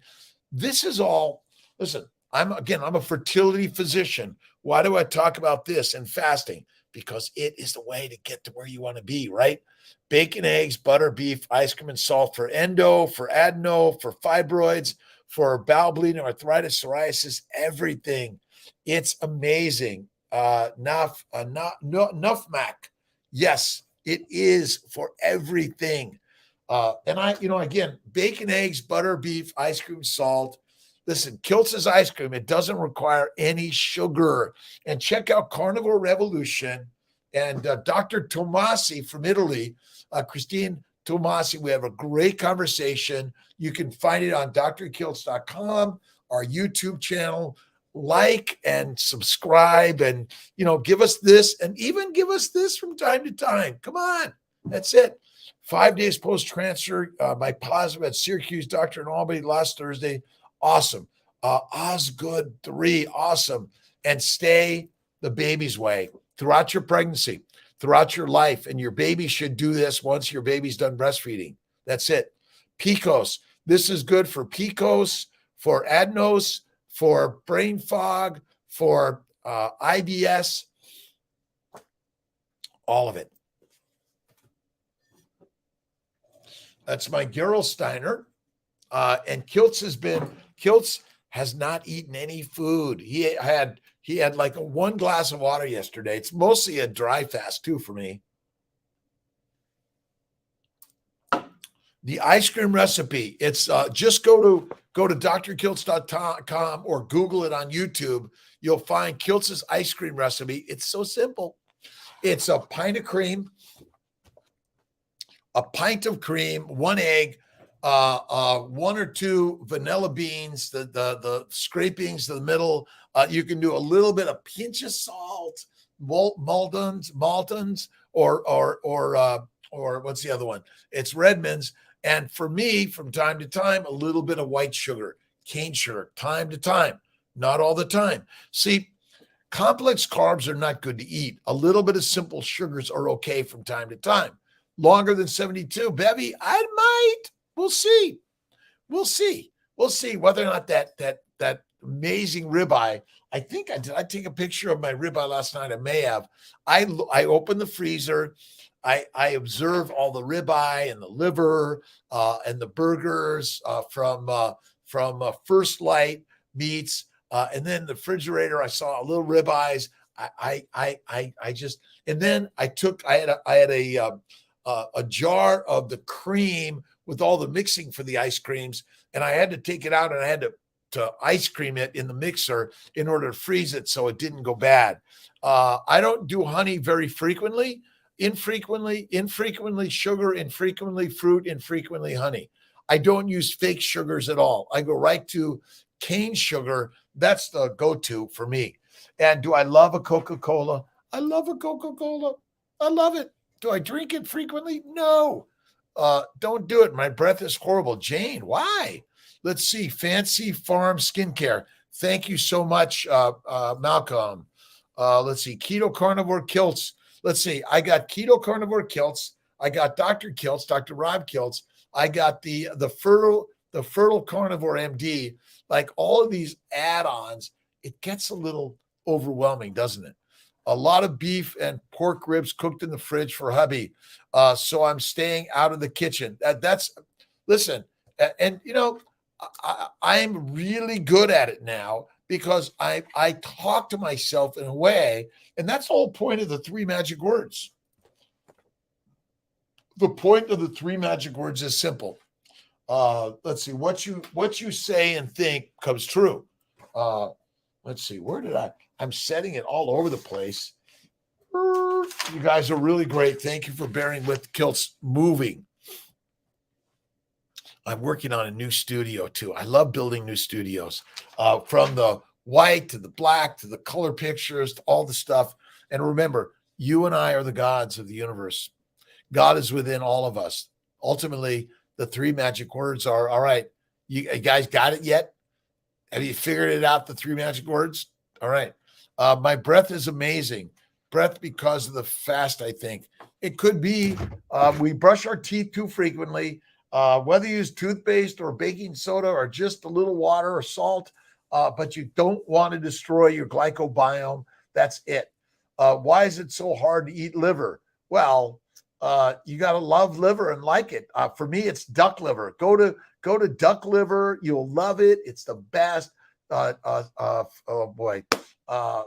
Speaker 1: This is all, listen, I'm a fertility physician. Why do I talk about this and fasting? Because it is the way to get to where you want to be, right? Bacon, eggs, butter, beef, ice cream, and salt for endo, for adeno, for fibroids, for bowel bleeding, arthritis, psoriasis, everything. It's amazing. Nufmac. Yes, it is for everything. And again, bacon, eggs, butter, beef, ice cream, salt. Listen, Kiltz's ice cream, it doesn't require any sugar. And check out Carnivore Revolution and Dr. Tomasi from Italy, Christine Tomasi. We have a great conversation. You can find it on drkiltz.com, our YouTube channel. Like and subscribe and, give us this and even give us this from time to time. Come on. That's it. 5 days post-transfer, my positive at Syracuse doctor in Albany last Thursday. Awesome. Osgood 3, awesome. And stay the baby's way throughout your pregnancy, throughout your life. And your baby should do this once your baby's done breastfeeding. That's it. PCOS. This is good for PCOS, for adenos, for brain fog, for IBS, all of it. That's my Gerolsteiner. And Kiltz has not eaten any food. He had like one glass of water yesterday. It's mostly a dry fast too for me. The ice cream recipe, it's just go to drkiltz.com or Google it on YouTube. You'll find Kiltz's ice cream recipe. It's so simple. It's a pint of cream, 1 egg, 1 or 2 vanilla beans, the scrapings to the middle. You can do a little bit of pinch of salt, Maltons, or what's the other one? It's Redmond's. And for me, from time to time, a little bit of white sugar, cane sugar, time to time, not all the time. See, complex carbs are not good to eat. A little bit of simple sugars are okay from time to time. Longer than 72, Bevy, I might. We'll see. We'll see whether or not that amazing ribeye I think I take a picture of my ribeye last night. I may have. I opened the freezer. I observe all the ribeye and the liver and the burgers from First Light Meats, and then the refrigerator. I saw a little ribeyes. I just, and then I had a jar of the cream with all the mixing for the ice creams, and I had to take it out and I had to ice cream it in the mixer in order to freeze it so it didn't go bad. I don't do honey very frequently. Infrequently sugar, infrequently fruit, infrequently honey. I don't use fake sugars at all. I go right to cane sugar. That's the go-to for me. And do I love a Coca-Cola? I love a Coca-Cola. I love it. Do I drink it frequently? No. Don't do it. My breath is horrible. Jane, why? Let's see. Fancy Farm Skincare. Thank you so much, Malcolm. Let's see. Keto Carnivore Kiltz. Let's see. I got Keto Carnivore Kiltz. I got Dr. Kiltz, Dr. Rob Kiltz. I got the Fertile Carnivore MD. Like all of these add-ons, it gets a little overwhelming, doesn't it? A lot of beef and pork ribs cooked in the fridge for hubby. So I'm staying out of the kitchen. Listen, and you know, I'm really good at it now because I talk to myself in a way, and that's the whole point of the 3 magic words. The point of the 3 magic words is simple. Let's see, what you say and think comes true. Let's see, I'm setting it all over the place. You guys are really great. Thank you for bearing with Kiltz moving. I'm working on a new studio too. I love building new studios, from the white to the black to the color pictures to all the stuff. And remember, you and I are the gods of the universe. God is within all of us. Ultimately, the 3 magic words are, all right, you guys got it yet? Have you figured it out, the 3 magic words? All right. My breath is amazing. Breath because of the fast, I think. It could be we brush our teeth too frequently. Whether you use toothpaste or baking soda or just a little water or salt, but you don't want to destroy your glycobiome. That's it. Why is it so hard to eat liver? Well, you got to love liver and like it. For me, it's duck liver. Go to duck liver. You'll love it. It's the best.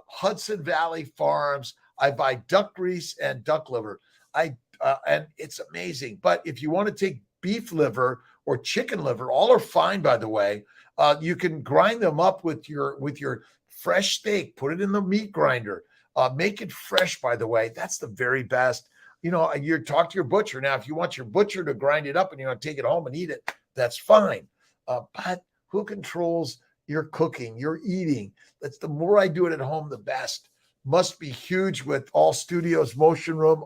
Speaker 1: Hudson Valley Farms. I buy duck grease and duck liver. And it's amazing. But if you want to take beef liver or chicken liver, all are fine, by the way. You can grind them up with your fresh steak, put it in the meat grinder, make it fresh, by the way. That's the very best. You know, you talk to your butcher. Now, if you want your butcher to grind it up and you want to take it home and eat it, that's fine. But who controls your cooking, your eating? That's the more I do it at home, the best. Must be huge with all studios, motion room.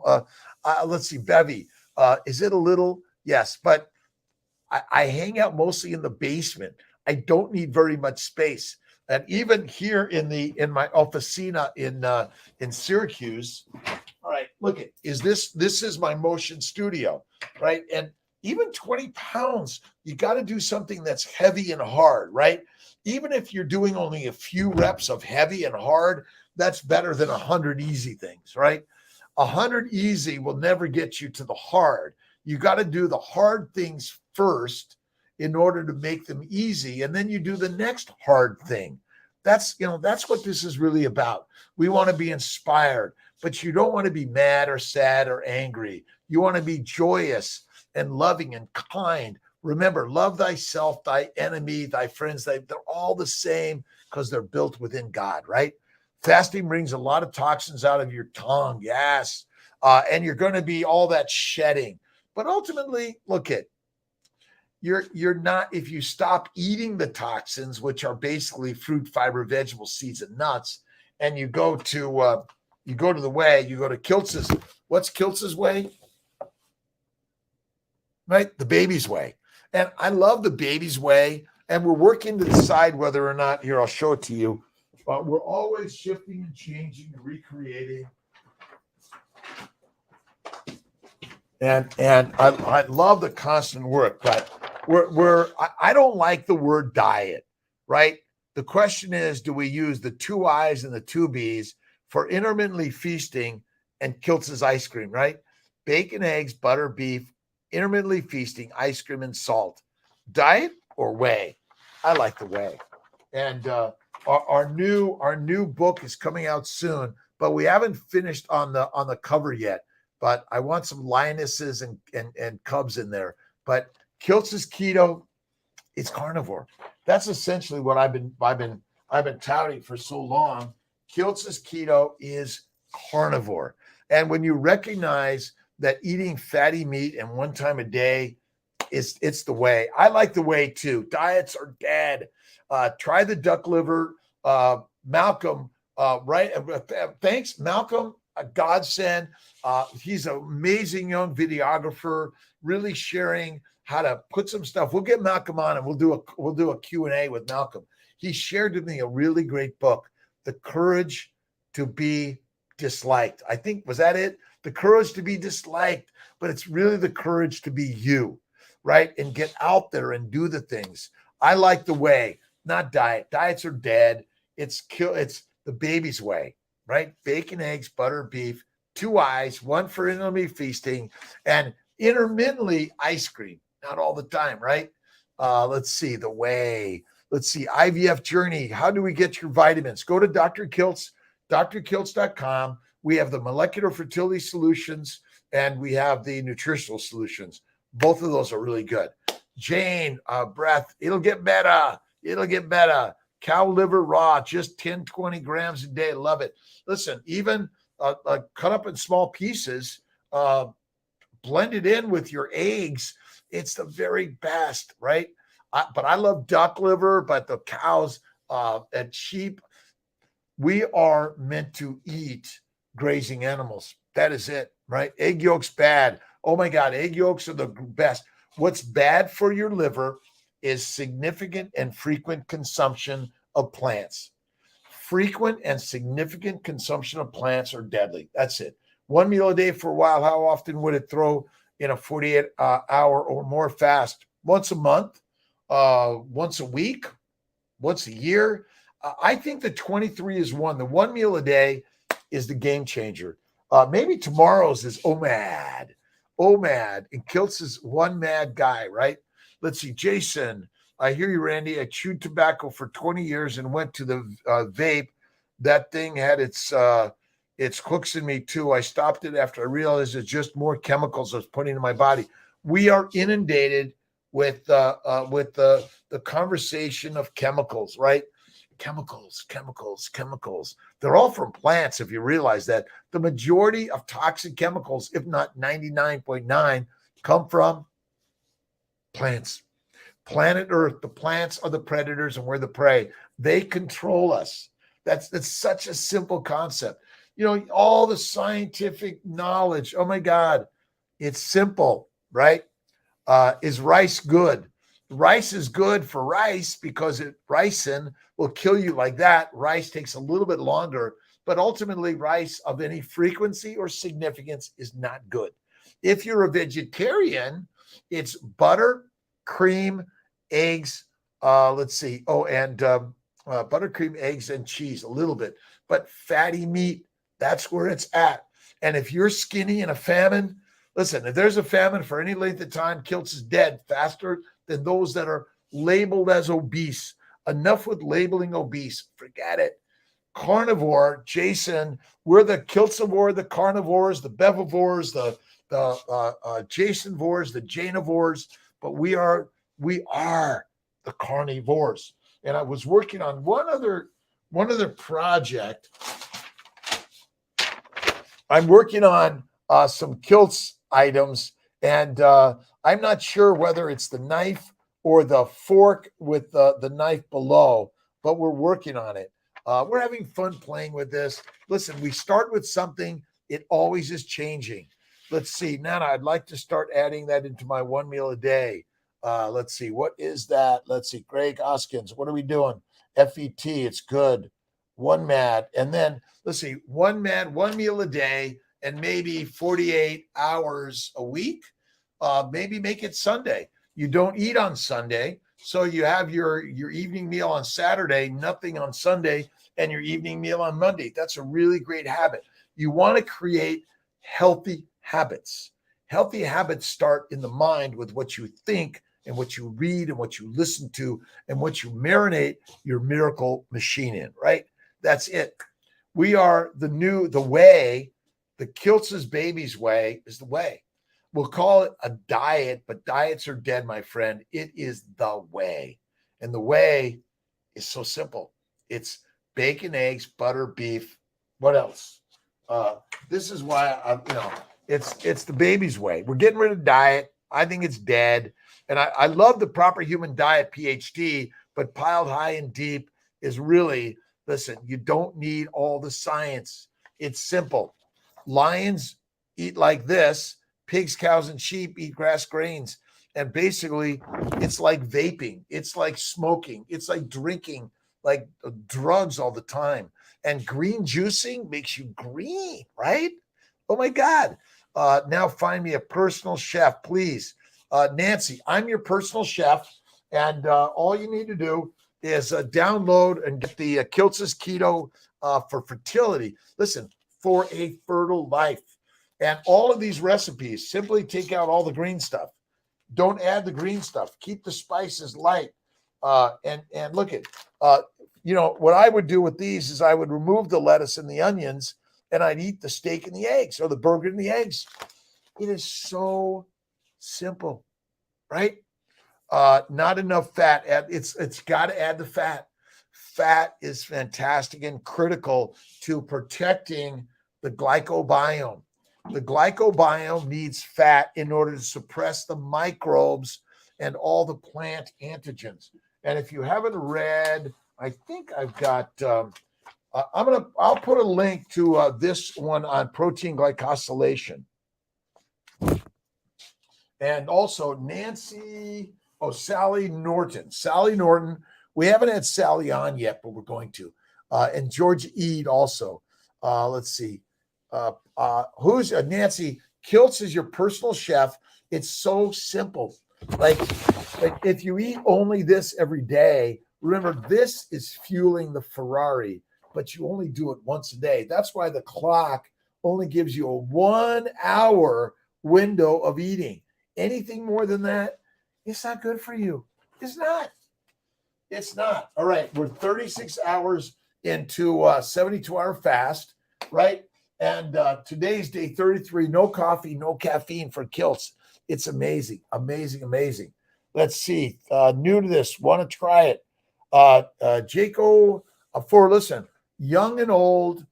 Speaker 1: Let's see, Bevy. Is it a little? Yes, but I hang out mostly in the basement. I don't need very much space. And even here in my officina in Syracuse, all right, look at, this is my motion studio, right? And even 20 pounds, you got to do something that's heavy and hard, right? Even if you're doing only a few reps of heavy and hard, that's better than 100 easy things, right? 100 easy will never get you to the hard. You got to do the hard things first in order to make them easy. And then you do the next hard thing. That's what this is really about. We want to be inspired, but you don't want to be mad or sad or angry. You want to be joyous and loving and kind. Remember, love thyself, thy enemy, thy friends. They're all the same because they're built within God, right? Fasting brings a lot of toxins out of your tongue. Yes. And you're going to be all that shedding. But ultimately, look at, you're not, if you stop eating the toxins, which are basically fruit, fiber, vegetable, seeds, and nuts, and you go to the way, you go to Kiltz's. What's Kiltz's way? Right? The baby's way. And I love the baby's way. And we're working to decide whether or not, here, I'll show it to you. But we're always shifting and changing and recreating. And I love the constant work, but I don't like the word diet, right? The question is, do we use the 2 I's and the 2 B's for intermittently feasting and Kiltz's ice cream, right? Bacon, eggs, butter, beef, intermittently feasting, ice cream, and salt. Diet or whey? I like the whey. And our new book is coming out soon, but we haven't finished on the cover yet. But I want some lionesses and cubs in there. But Kiltz's keto, it's carnivore. That's essentially what I've been touting for so long. Kiltz's keto is carnivore. And when you recognize that eating fatty meat and one time a day it's the way. I like the way too. Diets are dead. Try the duck liver. Malcolm, right? Thanks, Malcolm. A godsend. He's an amazing young videographer, really sharing how to put some stuff. We'll get Malcolm on and we'll do a Q&A with Malcolm. He shared with me a really great book, The Courage to Be Disliked. I think, was that it? The courage to be disliked, but it's really the courage to be you, right? And get out there and do the things. I like the way, not diet. Diets are dead. It's the baby's way, right? Bacon, eggs, butter, beef, 2 I's, 1 for intermittent feasting, and intermittently ice cream. Not all the time, right? Let's see, the way. Let's see, IVF journey. How do we get your vitamins? Go to Dr. Kiltz, drkiltz.com. We have the molecular fertility solutions and we have the nutritional solutions. Both of those are really good. Jane, breath, it'll get better. It'll get better. Cow liver raw, just 10, 20 grams a day. Love it. Listen, even cut up in small pieces, blend it in with your eggs. It's the very best, right? But I love duck liver, but the cows and sheep, we are meant to eat grazing animals. That is it, right? Egg yolks bad. Oh my God, egg yolks are the best. What's bad for your liver is significant and frequent consumption of plants. Frequent and significant consumption of plants are deadly. That's it. 1 meal a day for a while. How often would it throw in a 48-hour or more fast? Once a month, once a week, once a year. I think the 23 is one. The 1 meal a day is the game changer. Maybe tomorrow's is OMAD. And Kiltz is one mad guy, right? Let's see. Jason, I hear you, Randy. I chewed tobacco for 20 years and went to the vape. That thing had its hooks in me too. I stopped it after I realized it's just more chemicals I was putting in my body. We are inundated with the conversation of chemicals, right? Chemicals. They're all from plants. If you realize that the majority of toxic chemicals, if not 99.9, come from plants. Planet Earth, the plants are the predators and we're the prey. They control us. That's such a simple concept. You know, all the scientific knowledge. Oh my God, it's simple, right? Is rice good? Rice is good for rice because ricin will kill you like that. Rice takes a little bit longer, but ultimately rice of any frequency or significance is not good. If you're a vegetarian, it's butter, cream, eggs. Let's see. Oh, and butter, cream, eggs, and cheese a little bit, but fatty meat, that's where it's at. And if you're skinny in a famine, listen, if there's a famine for any length of time, Kiltz is dead faster than those that are labeled as obese. Enough with labeling obese. Forget it. Carnivore, Jason, we're the Kiltzivore, the carnivores, the bevivores, the Jasonvores, the Janivores, but we are the carnivores. And I was working on one other project. I'm working on some Kiltz items, and I'm not sure whether it's the knife or the fork with the knife below, but we're working on it. We're having fun playing with this. Listen, we start with something. It always is changing. Let's see. Nana, I'd like to start adding that into my 1 meal a day. Let's see. What is that? Let's see. Greg Hoskins, what are we doing? FET, it's good. One mad. And then, let's see, one meal a day and maybe 48 hours a week. Maybe make it Sunday. You don't eat on Sunday. So you have your evening meal on Saturday, nothing on Sunday, and your evening meal on Monday. That's a really great habit. You want to create healthy habits. Healthy habits start in the mind with what you think and what you read and what you listen to and what you marinate your miracle machine in, right? That's it. We are the way, the Kiltz's baby's way is the way. We'll call it a diet, but diets are dead, my friend. It is the way. And the way is so simple. It's bacon, eggs, butter, beef. What else? This is why it's the baby's way. We're getting rid of diet. I think it's dead. And I love the proper human diet, PhD, but piled high and deep is really, listen, you don't need all the science. It's simple. Lions eat like this. Pigs, cows, and sheep eat grass grains. And basically, it's like vaping. It's like smoking. It's like drinking like drugs all the time. And green juicing makes you green, right? Oh, my God. Now find me a personal chef, please. Nancy, I'm your personal chef. And all you need to do is download and get the Kiltz's Keto for Fertility. Listen, for a fertile life. And all of these recipes, simply take out all the green stuff. Don't add the green stuff. Keep the spices light. And look at, what I would do with these is I would remove the lettuce and the onions, and I'd eat the steak and the eggs or the burger and the eggs. It is so simple, right? Not enough fat. It's got to add the fat. Fat is fantastic and critical to protecting the glycobiome. The glycobiome needs fat in order to suppress the microbes and all the plant antigens. And if you haven't read, I think I've got, I'll put a link to this one on protein glycosylation. And also Sally Norton. Sally Norton. We haven't had Sally on yet, but we're going to. And George Eade also. Let's see. Who's Nancy Kiltz is your personal chef. It's so simple. Like if you eat only this every day, remember this is fueling the Ferrari, but you only do it once a day. That's why the clock only gives you a 1 hour window of eating. Anything more than that, it's not good for you. It's not. It's not. All right. We're 36 hours into 72-hour fast, right? And today's day 33, no coffee, no caffeine for Kiltz. It's amazing, amazing, amazing. Let's see. New to this, want to try it. Jaco, listen, young and old,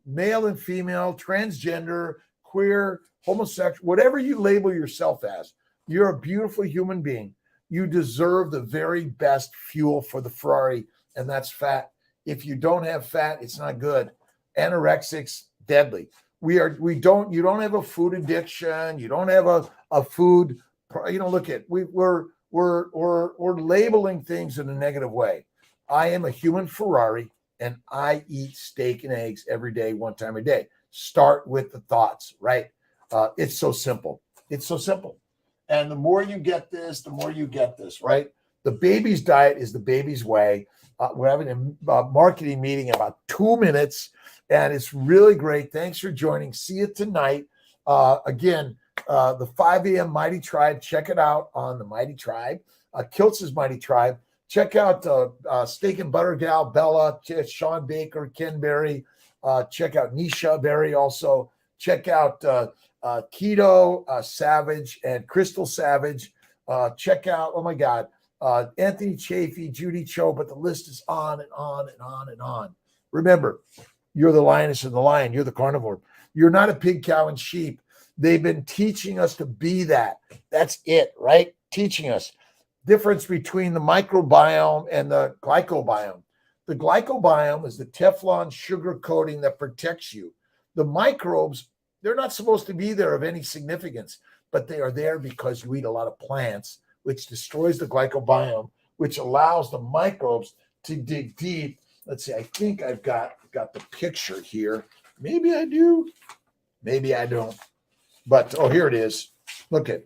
Speaker 1: male and female, transgender, queer, homosexual, whatever you label yourself as, you're a beautiful human being. You deserve the very best fuel for the Ferrari, and that's fat. If you don't have fat, it's not good. Anorexics, deadly. You don't have a food addiction. You don't have a food, look at, we're labeling things in a negative way. I am a human Ferrari and I eat steak and eggs every day, one time a day. Start with the thoughts, right? It's so simple. It's so simple. And the more you get this, the more you get this, right? The baby's diet is the baby's way. We're having a marketing meeting in about 2 minutes, and it's really great. Thanks for joining. See you tonight. Again, the 5 a.m. Mighty Tribe. Check it out on the Mighty Tribe. Kiltz's Mighty Tribe. Check out Steak and Butter Gal, Bella, Sean Baker, Ken Berry. Check out Nisha Berry also. Check out Keto Savage and Crystal Savage. Check out, oh my God, Anthony Chafee, Judy Cho, but the list is on and on and on and on. Remember, you're the lioness and the lion. You're the carnivore. You're not a pig, cow, and sheep. They've been teaching us to be that. That's it, right? Teaching us. Difference between the microbiome and the glycobiome. The glycobiome is the Teflon sugar coating that protects you. The microbes, they're not supposed to be there of any significance, but they are there because you eat a lot of plants, which destroys the glycobiome, which allows the microbes to dig deep. Let's see, I think I've got the picture here. Maybe I do. Maybe I don't. But, here it is. Look at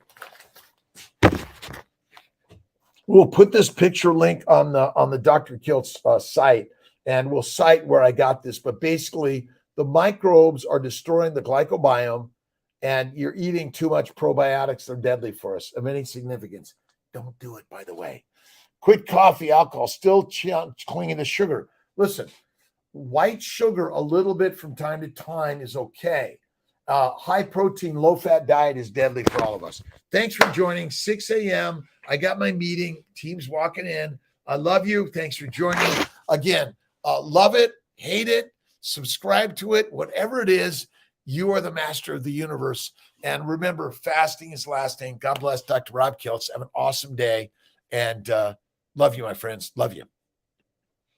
Speaker 1: We'll put this picture link on the Dr. Kiltz site, and we'll cite where I got this. But basically, the microbes are destroying the glycobiome, and you're eating too much probiotics. They're deadly for us of any significance. Don't do it, by the way. Quit coffee, alcohol, still clinging to sugar. Listen, white sugar a little bit from time to time is okay. High protein, low fat diet is deadly for all of us. Thanks for joining. 6 a.m. I got my meeting. Team's walking in. I love you. Thanks for joining. Again, love it, hate it, subscribe to it, whatever it is. You are the master of the universe. And remember, fasting is lasting. God bless. Dr. Rob Kiltz. Have an awesome day. And love you, my friends. Love you.